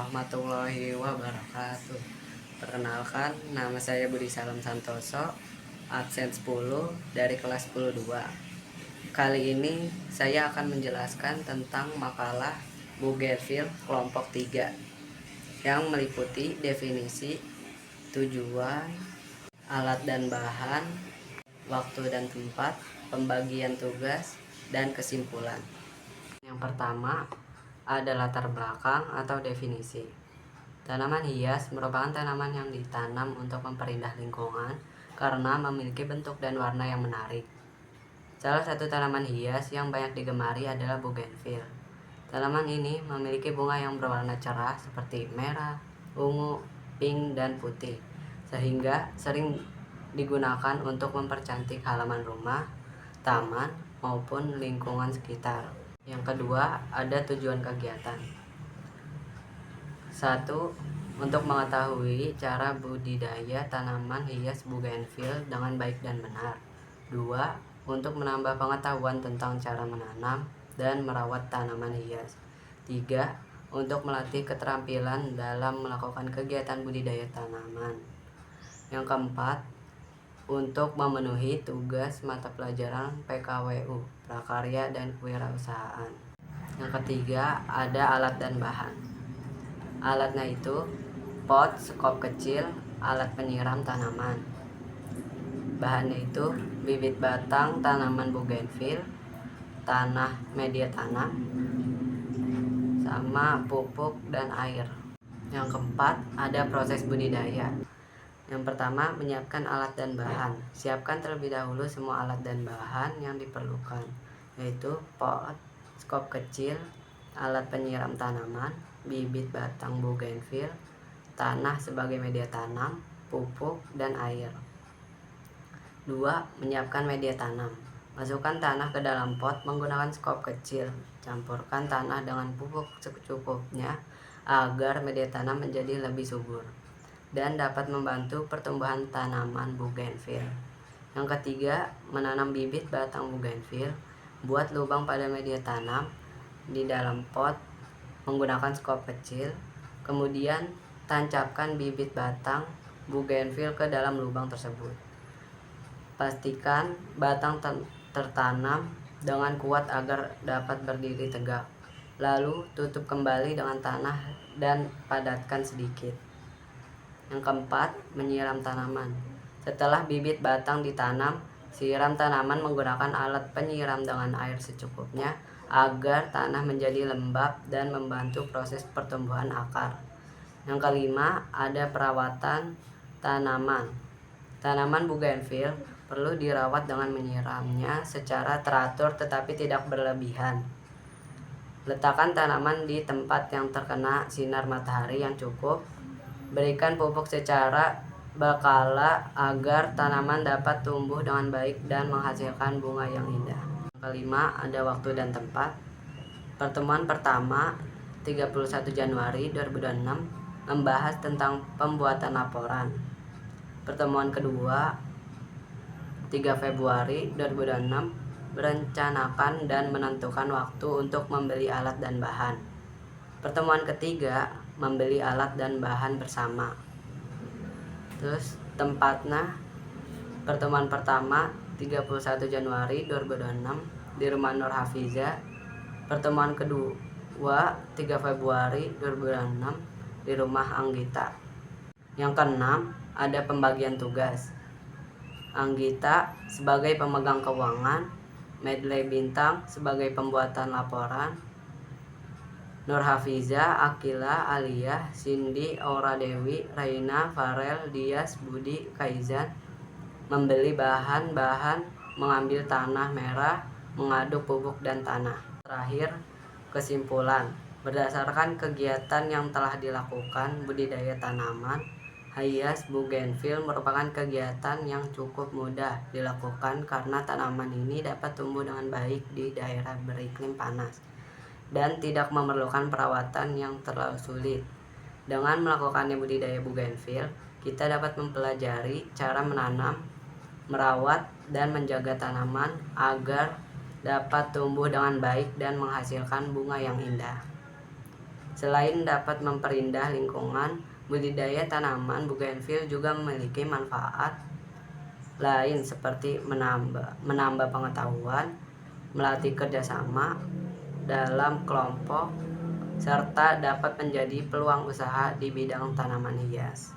warahmatullahi wabarakatuh. Perkenalkan, nama saya Budi Salam Santoso, absen 10 dari kelas 10-2. Kali ini saya akan menjelaskan tentang makalah Bougainville kelompok 3 yang meliputi definisi, tujuan, alat dan bahan, waktu dan tempat, pembagian tugas, dan kesimpulan. Yang pertama, ada latar belakang atau definisi. Tanaman hias merupakan tanaman yang ditanam untuk memperindah lingkungan karena memiliki bentuk dan warna yang menarik. Salah satu tanaman hias yang banyak digemari adalah Bougainville. Tanaman ini memiliki bunga yang berwarna cerah seperti merah, ungu, pink, dan putih, sehingga sering digunakan untuk mempercantik halaman rumah, taman, maupun lingkungan sekitar. Yang kedua, ada tujuan kegiatan. 1. Untuk mengetahui cara budidaya tanaman hias Bougainville dengan baik dan benar. 2. Untuk menambah pengetahuan tentang cara menanam dan merawat tanaman hias. 3. Untuk melatih keterampilan dalam melakukan kegiatan budidaya tanaman. Yang keempat, untuk memenuhi tugas mata pelajaran PKWU, prakarya dan kewirausahaan. Yang ketiga, ada alat dan bahan. Alatnya itu pot, skop kecil, alat penyiram tanaman. Bahannya itu bibit batang tanaman Bougainville, tanah media tanam, sama pupuk dan air. Yang keempat, ada proses budidaya. Yang pertama, menyiapkan alat dan bahan. Siapkan terlebih dahulu semua alat dan bahan yang diperlukan, yaitu pot, skop kecil, alat penyiram tanaman, bibit batang Bougainville, tanah sebagai media tanam, pupuk, dan air. 2. Menyiapkan media tanam. Masukkan tanah ke dalam pot menggunakan skop kecil. Campurkan tanah dengan pupuk secukupnya agar media tanam menjadi lebih subur dan dapat membantu pertumbuhan tanaman Bougainville. Yang ketiga, menanam bibit batang Bougainville. Buat lubang pada media tanam di dalam pot menggunakan skop kecil. Kemudian, tancapkan bibit batang Bougainville ke dalam lubang tersebut. Pastikan batang tertanam dengan kuat agar dapat berdiri tegak. Lalu, tutup kembali dengan tanah dan padatkan sedikit. Yang keempat, menyiram tanaman. Setelah bibit batang ditanam, siram tanaman menggunakan alat penyiram dengan air secukupnya agar tanah menjadi lembab dan membantu proses pertumbuhan akar. Yang kelima, ada perawatan tanaman. Tanaman Bougainville perlu dirawat dengan menyiramnya secara teratur tetapi tidak berlebihan. Letakkan tanaman di tempat yang terkena sinar matahari yang cukup. Berikan pupuk secara berkala agar tanaman dapat tumbuh dengan baik dan menghasilkan bunga yang indah. Yang kelima, ada waktu dan tempat. Pertemuan pertama 31 Januari 2006 membahas tentang pembuatan laporan. Pertemuan kedua 3 Februari 2006 merencanakan dan menentukan waktu untuk membeli alat dan bahan. Pertemuan ketiga membeli alat dan bahan bersama. Terus tempatnya, pertemuan pertama 31 Januari 2006 di rumah Nur Hafiza. Pertemuan kedua 3 Februari 2006 di rumah Anggita. Yang keenam, ada pembagian tugas. Anggita sebagai pemegang keuangan, Medley Bintang sebagai pembuatan laporan, Nur Hafiza, Akila, Aliyah, Cindy, Aura Dewi, Raina, Farel, Dias, Budi, Kaizan membeli bahan-bahan, mengambil tanah merah, mengaduk pupuk dan tanah. Terakhir, kesimpulan. Berdasarkan kegiatan yang telah dilakukan, budidaya tanaman hias Bougainville merupakan kegiatan yang cukup mudah dilakukan karena tanaman ini dapat tumbuh dengan baik di daerah beriklim panas dan tidak memerlukan perawatan yang terlalu sulit. Dengan melakukannya budidaya Bougainville, kita dapat mempelajari cara menanam, merawat, dan menjaga tanaman agar dapat tumbuh dengan baik dan menghasilkan bunga yang indah. Selain dapat memperindah lingkungan, budidaya tanaman bougainville juga memiliki manfaat lain seperti menambah pengetahuan, melatih kerjasama dalam kelompok, serta dapat menjadi peluang usaha di bidang tanaman hias.